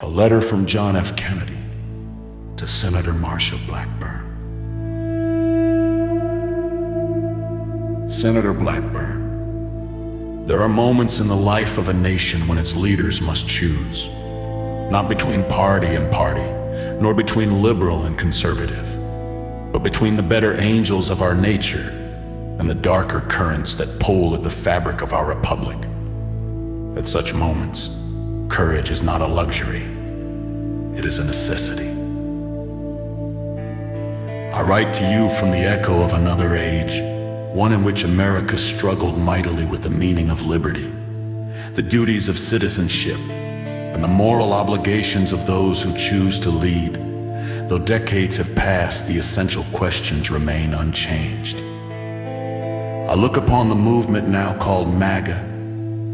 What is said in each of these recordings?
A letter from John F. Kennedy to Senator Marsha Blackburn. Senator Blackburn, there are moments in the life of a nation when its leaders must choose, not between party and party, nor between liberal and conservative, but between the better angels of our nature and the darker currents that pull at the fabric of our republic. At such moments, courage is not a luxury, it is a necessity. I write to you from the echo of another age, one in which America struggled mightily with the meaning of liberty, the duties of citizenship, and the moral obligations of those who choose to lead. Though decades have passed, the essential questions remain unchanged. I look upon the movement now called MAGA,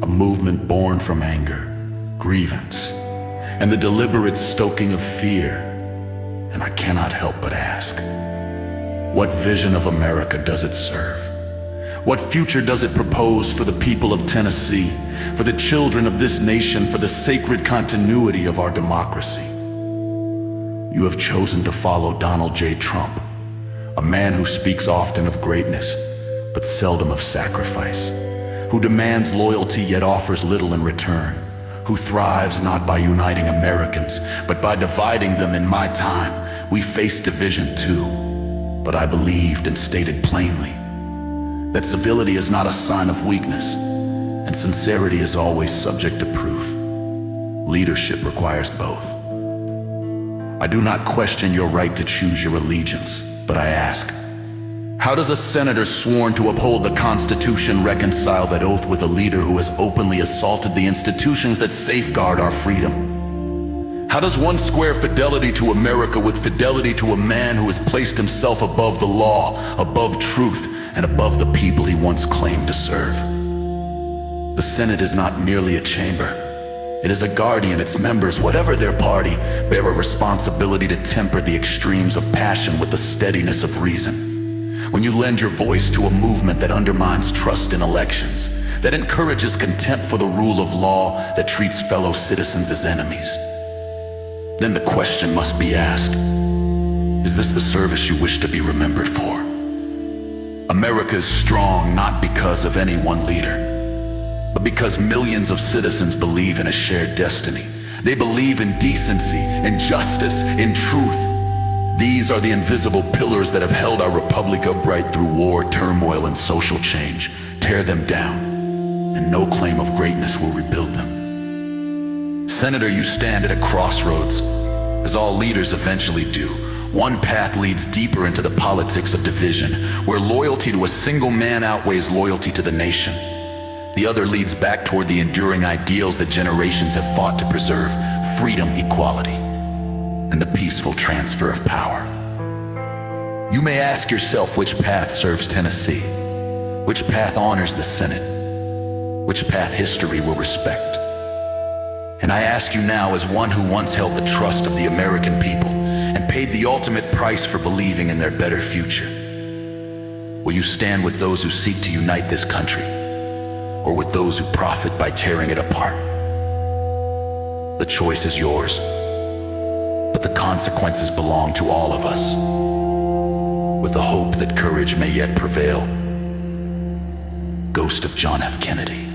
a movement born from anger, grievance, and the deliberate stoking of fear, and I cannot help but ask, what vision of America does it serve? What future does it propose for the people of Tennessee, for the children of this nation, for the sacred continuity of our democracy? You have chosen to follow Donald J. Trump, a man who speaks often of greatness, but seldom of sacrifice, who demands loyalty yet offers little in return, who thrives not by uniting Americans, but by dividing them. In my time, we faced division too, but I believed and stated plainly that civility is not a sign of weakness, and sincerity is always subject to proof. Leadership requires both. I do not question your right to choose your allegiance, but I ask, how does a senator sworn to uphold the Constitution reconcile that oath with a leader who has openly assaulted the institutions that safeguard our freedom? How does one square fidelity to America with fidelity to a man who has placed himself above the law, above truth, and above the people he once claimed to serve? The Senate is not merely a chamber. It is a guardian. Its members, whatever their party, bear a responsibility to temper the extremes of passion with the steadiness of reason. When you lend your voice to a movement that undermines trust in elections, that encourages contempt for the rule of law, that treats fellow citizens as enemies, then the question must be asked, is this the service you wish to be remembered for? America is strong not because of any one leader, but because millions of citizens believe in a shared destiny. They believe in decency, in justice, in truth. These are the invisible pillars that have held our republic upright through war, turmoil, and social change. Tear them down, and no claim of greatness will rebuild them. Senator, you stand at a crossroads, as all leaders eventually do. One path leads deeper into the politics of division, where loyalty to a single man outweighs loyalty to the nation. The other leads back toward the enduring ideals that generations have fought to preserve: freedom, equality, and the peaceful transfer of power. You may ask yourself which path serves Tennessee, which path honors the Senate, which path history will respect. And I ask you now, as one who once held the trust of the American people and paid the ultimate price for believing in their better future, will you stand with those who seek to unite this country, or with those who profit by tearing it apart? The choice is yours, but the consequences belong to all of us. With the hope that courage may yet prevail, Ghost of John F. Kennedy.